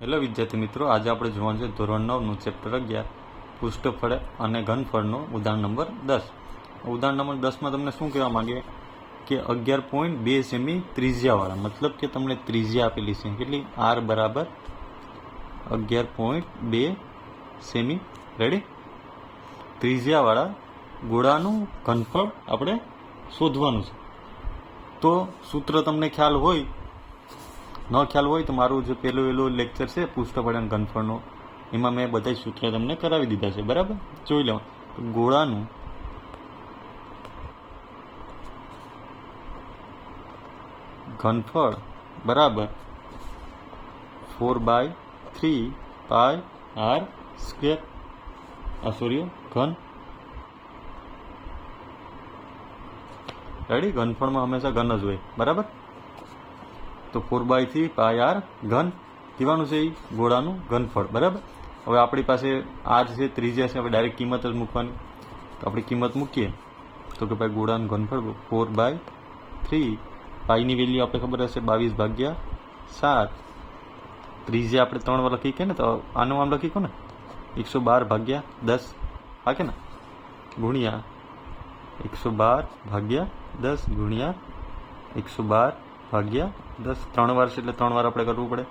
Hello વિદ્યાર્થી મિત્રો, આજે આપણે જોવાનું છે ધોરણ 9નું ચેપ્ટર 11 પૃષ્ઠફળ અને ઘનફળનું ઉદાહરણ નંબર 10. ઉદાહરણ નંબર 10માં તમને શું કહેવા માંગે કે 11.2 સેમી ત્રિજ્યાવાળા, મતલબ કે તમને ત્રિજ્યા આપેલી છે કેટલી, r બરાબર 11.2 સેમી, રેડી, ત્રિજ્યાવાળા ગોળાનું ઘનફળ આપણે શોધવાનું છે. તો સૂત્ર તમને ખ્યાલ હોય, ન ખ્યાલ હોય તો મારું જે પહેલું લેક્ચર છે પૃષ્ઠફળ અને ઘનફળનો, એમાં મેં બધા સૂત્ર તમને કરાવી દીધા છે, બરાબર. જોઈ લો, ગોળાનું ઘનફળ બરાબર 4/3 પાઈ r સ્ક્વેર, ઘન, રેડી. ઘનફળમાં હંમેશા ઘન જ હોય, બરાબર. તો 4/3 પાઈ r ઘન કહેવાનું છે, એ ગોળાનું ઘનફળ, બરાબર. હવે આપણી પાસે r છે, ત્રિજ્યા છે, આપણે ડાયરેક્ટ કિંમત જ મૂકવાની. તો આપણે કિંમત મૂકીએ તો કે ભાઈ ગોળાનું ઘનફળ 4/3, પાઈની વેલ્યુ આપણે ખબર હશે 22/7, ત્રિજ્યા આપણે 3 વાર લખી કે ને, તો આનું આમ લખી કહો ને 112/10, હા કે ને, ગુણ્યા 112/10 ગુણ્યા 112/10, 3 વાર છે એટલે 3 વાર આપણે કરવું પડે.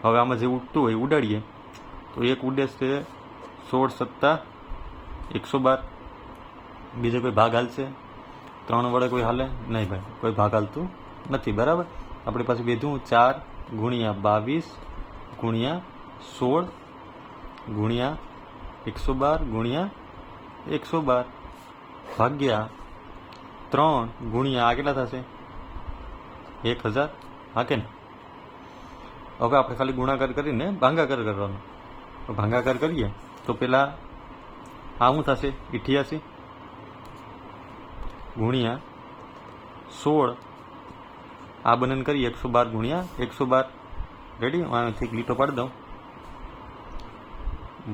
હવે આમાં જે ઉડતું હોય ઉડાડીએ તો એક ઉડે છે 16 + 112, બીજો કોઈ ભાગ હાલશે? 3 વડે કોઈ હાલે નહીં ભાઈ, કોઈ ભાગ હાલતું નથી, બરાબર. આપણી પાસે બીજું 4 ગુણ્યા 22 ગુણ્યા 16 ગુણ્યા 112 ગુણ્યા 112 ભાગ્યા 3 ગુણ્યા આ કેટલા થશે? 1000, હા કે ને. હવે આપણે ખાલી ગુણાકાર કરીને ભાંગાકાર કરવાનો. ભાંગાકાર કરીએ તો પેલા આ શું થશે? 88 ગુણ્યા 16, આ બંને કરીએ 112 ગુણ્યા 112, રેડી. અહીંથી લીટો પાડી દઉં,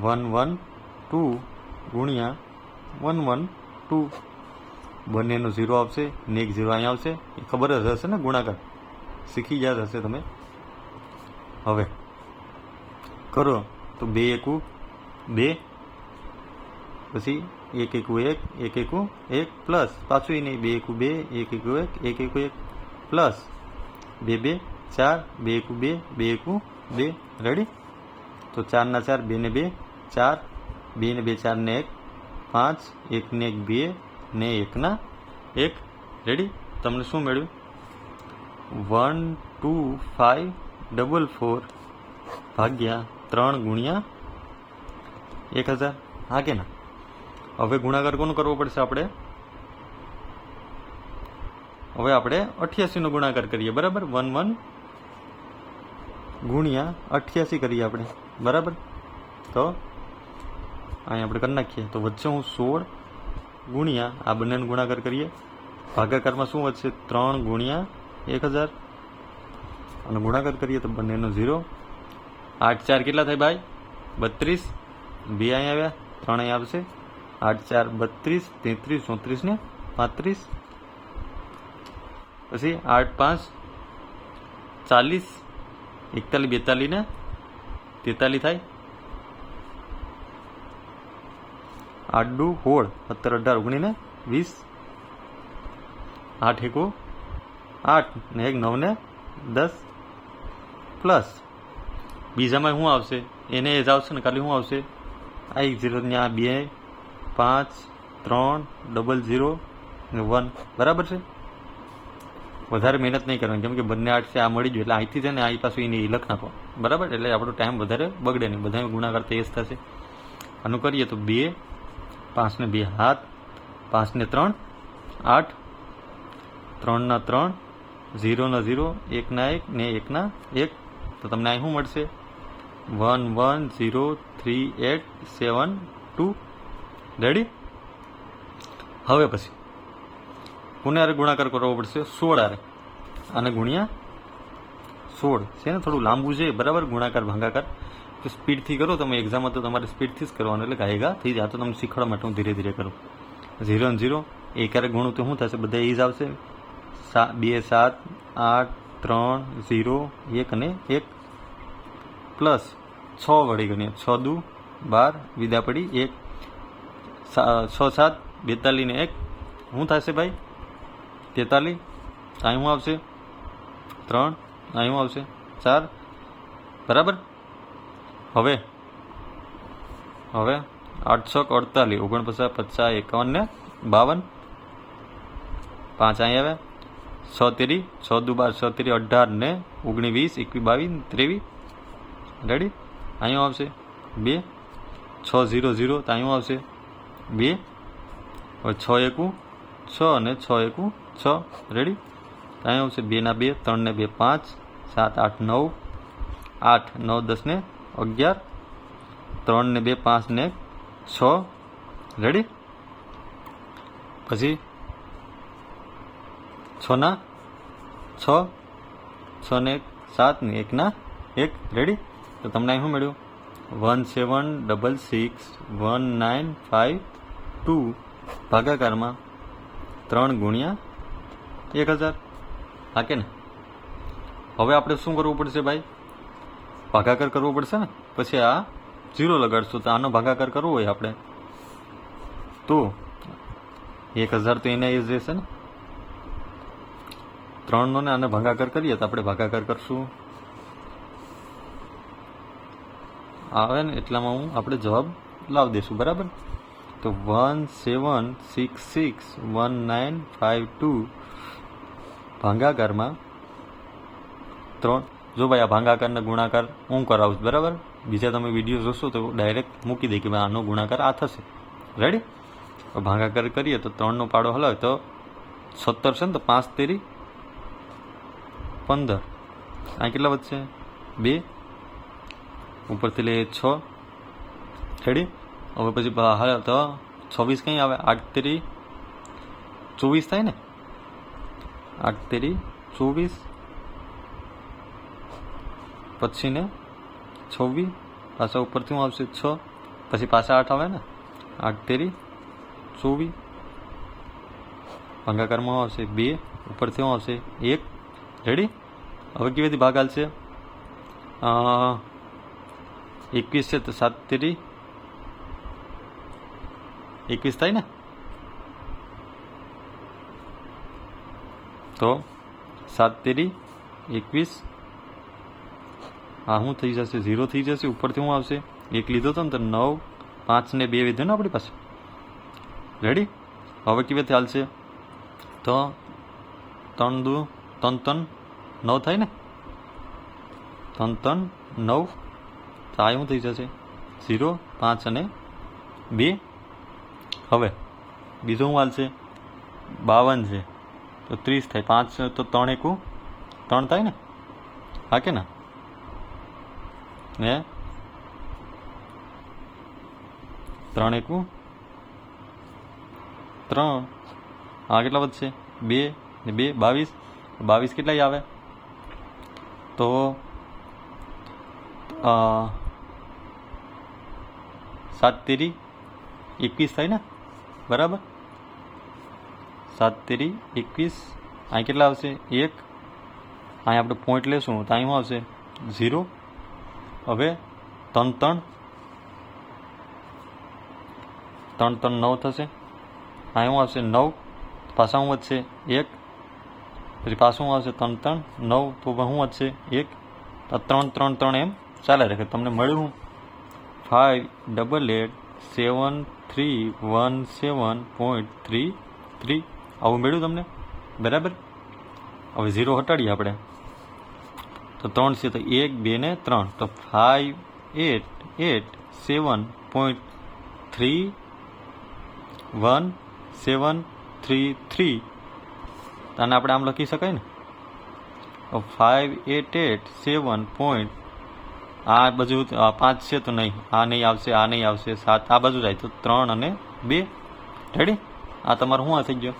112 ગુણ્યા 112, બંનેનો 0 આવશે ને એક 0 અહીંયા આવશે. એ ખબર જ હશે ને, ગુણાકાર શીખી ગયા હશે તમે. હવે કરો તો 2 એકુ 2, પછી 1 એકુ 1, 1 એકુ 1 પ્લસ પાછું નહીં, 2 એકુ 2, 1 એકુ 1, 1 એકુ 1 પ્લસ 2 2 4, 2 એકુ 2, 2 એકુ 2, રેડી. તો 4 ના 4, 2 ને 2 4, 2 ને 2 4 ને 1 5, 1 ને 1 2 ને 1 ના 1, રેડી. તમને શું મળ્યું? 12544 ભાગ્યા 3 ગુણ્યા 1000, હા કે ના. હવે ગુણાકાર કોનો કરવો પડશે આપણે? હવે આપણે 88 નો ગુણાકાર કરીએ, બરાબર. 11 ગુણ્યા 88 કરીએ આપણે, બરાબર. તો અહીં આપણે કરી નાખીએ તો વચ્ચે હું 16 ગુણ્યા આ બંનેનો ગુણાકાર કરીએ, ભાગાકારમાં શું વધશે? 3 ગુણ્યા 1000, અને ગુણાકાર કરીએ તો બંનેનો 0. 8 4 કેટલા થાય ભાઈ? 32, 2 અહીં આવ્યા, 3 અહીં આવશે. 8 4 32, 33 34 ને 35, પછી 8 5 40, 41 42 ને 43 થાય. 8 2 16, 17 18 19 ને 20, 8 એકુ 8 ને 1 9 ને 10 પ્લસ બીજામાં શું આવશે? એને એ જ આવશે ને, ખાલી શું આવશે? આ 0 ને આ 2 5 3 00 ને 1, બરાબર છે. વધારે મહેનત નહીં કરવાની, કેમ કે બંને 8 છે, આ મળી ગયું એટલે અહીંથી છે ને અહીં પાછું એને લખ નાખો, બરાબર. એટલે આપણો ટાઈમ વધારે બગડે નહીં, બધા ગુણાકાર તો એ જ થશે. આનું કરીએ તો 2 5 ને 2 7, 5 ને 3 8, 3 ના 3, 0 ના 0, 1 ના 1 ને 1 ના 1, તો તમને અહીં શું મળશે? 110387 રેડી. હવે પછી કોને આરે ગુણાકાર કરવો પડશે? 16 આરે, અને ગુણ્યા 16 છે ને, થોડું લાંબુ છે, બરાબર. ગુણાકાર ભાંગાકાર તો સ્પીડથી કરો તમે, એક્ઝામમાં તો તમારે સ્પીડથી જ કરવાનું, એટલે ગાયગા થઈ જાય. તો તમને શીખવાડવા માટે હું ધીરે ધીરે કરું. 0 ને 0 એક આરે ગુણું તો શું થશે? બધા એ જ આવશે. 2 7 8 3 0 1 અને 1, પ્લસ 6 વડે ગણીએ, 6 દુ 12, વિદા પડી 1, 6 7 42 ને 1 શું થશે ભાઈ 43, અહીં શું આવશે 3, અહીં શું આવશે 4, બરાબર. હવે 8 6 48, 49 50 51 ને 52, 5 અહીં આવે, 6 તેરી 6 દુ 12, 6 તેરી 18 ને 19 20 21 22 23, રેડી. અહીં આવશે 2, 6 0 0, તો અહીં આવશે 2. હવે 6 એકું 6 અને 6 એકું 6, રેડી. અહીં આવશે 2 ના 2, 3 ને 2 5, 7 8 9, 8 9 10 ને 11, 3 ને 2 5 ને 6, રેડી. પછી 6 ના 6, 6 ને 7 ને 1 ના 1, રેડી. તો તમને અહીં શું મળ્યું 1766 1952 ભાગાકારમાં 3 ગુણ્યા 1000, હા કે ને. હવે આપણે શું કરવું પડશે ભાઈ, ભાગાકાર કરવો પડશે ને. પછી આ 0 લગાડશું, તો આનો ભાગાકાર કરવો હોય આપણે તો 1000 તો એના એ જ રહેશે ને. 3નો ને આને ભાગાકાર કરીએ તો આપણે ભાગાકાર કરશું આવે ને એટલામાં આપણે જવાબ લાવી દઈશું, બરાબર. તો 1766 1952 ભાગાકારમાં 3. જો ભાઈ આ ભાગાકારને ગુણાકાર હું કરાવું, બરાબર. બીજા તમે વિડીયો જોશો તો ડાયરેક્ટ મૂકી દે કે ભાઈ આનો ગુણાકાર આ થશે, રેડી. ભાગાકાર કરીએ તો 3નો પાડો હલાવે તો 17 છે ને, તો 5 તેરી 15, આ કેટલા વધશે 2, ઉપરથી લે 6, રેડી. હવે પછી હાલ તો 26 કંઈ આવે, 8 તેરી 24 થાય ને, 8 તેરી 24, પછી ને 26, પાછા ઉપરથી શું આવશે 6, પછી પાછા 8 આવે ને, 8 તેરી 24, ભાગાકારમાં આવશે 2, ઉપરથી શું આવશે 1, રેડી. હવે કેવી રીતે ભાગ હાલશે 21 છે તો 7 તેરી 21 થાય ને, તો 7 તેરી 21, હા શું થઈ જશે 0 થઈ જશે, ઉપરથી શું આવશે 1 લીધો હતો ને તો 9, 5 ને 2 વિધ્યો ને આપણી પાસે, રેડી. હવે કેવી રીતે હાલશે તો 3 દુ 3 3 9 થાય ને, 3 3 9, તો આ શું થઈ જશે 0 5 અને 2. હવે બીજો શું હાલશે 52 છે તો 30 થાય, 5 તો 3 એકું 3 થાય ને, હા કે ના. ને 3 એકું 3, આ કેટલા વધશે 2 ને 2 22, 22 કેટલા આવે તો 7 તેરી 21 થાય ને, બરાબર. 7 તેરી 21, અહીં કેટલા આવશે 1, અહીં આપણે પોઈન્ટ લેશું તો અહીં શું આવશે 0. હવે 3 3 3 3 9 થશે, અહીં શું આવશે 9, પાછા શું વધશે 1, પછી પાછું આવશે 3 3 9, તો શું વધશે 1, તો 3 3 3 એમ ચાલે રાખે. તમને મળ્યું 588817.33, આવું મળ્યું તમને, બરાબર. હવે 0 હટાડીએ આપણે તો 3 છે તો 1 2 ને 3, તો 5887.31733, આને આપણે આમ લખી શકાય ને 5887. આ બાજુ 5 છે તો નહીં, આ નહીં આવશે, આ નહીં આવશે, 7 આ બાજુ જાય તો 3 અને 2, રેડી. આ તમારું શું થઈ ગયો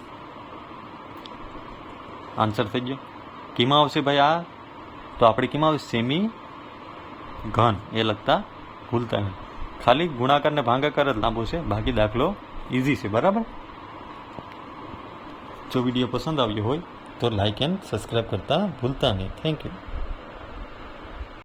આન્સર થઈ ગયો. કીમાં આવશે ભાઈ આ, તો આપણે કીમાં આવશે સેમી ઘન, એ લખતા ભૂલતા નહીં. ખાલી ગુણાકાર ને ભાગાકાર જ લાંબો છે, બાકી દાખલો ઇઝી છે, બરાબર. જો વિડીયો પસંદ આવ્યો હોય તો લાઇક એન્ડ સબસ્ક્રાઈબ કરતા ભૂલતા નહીં. Thank you.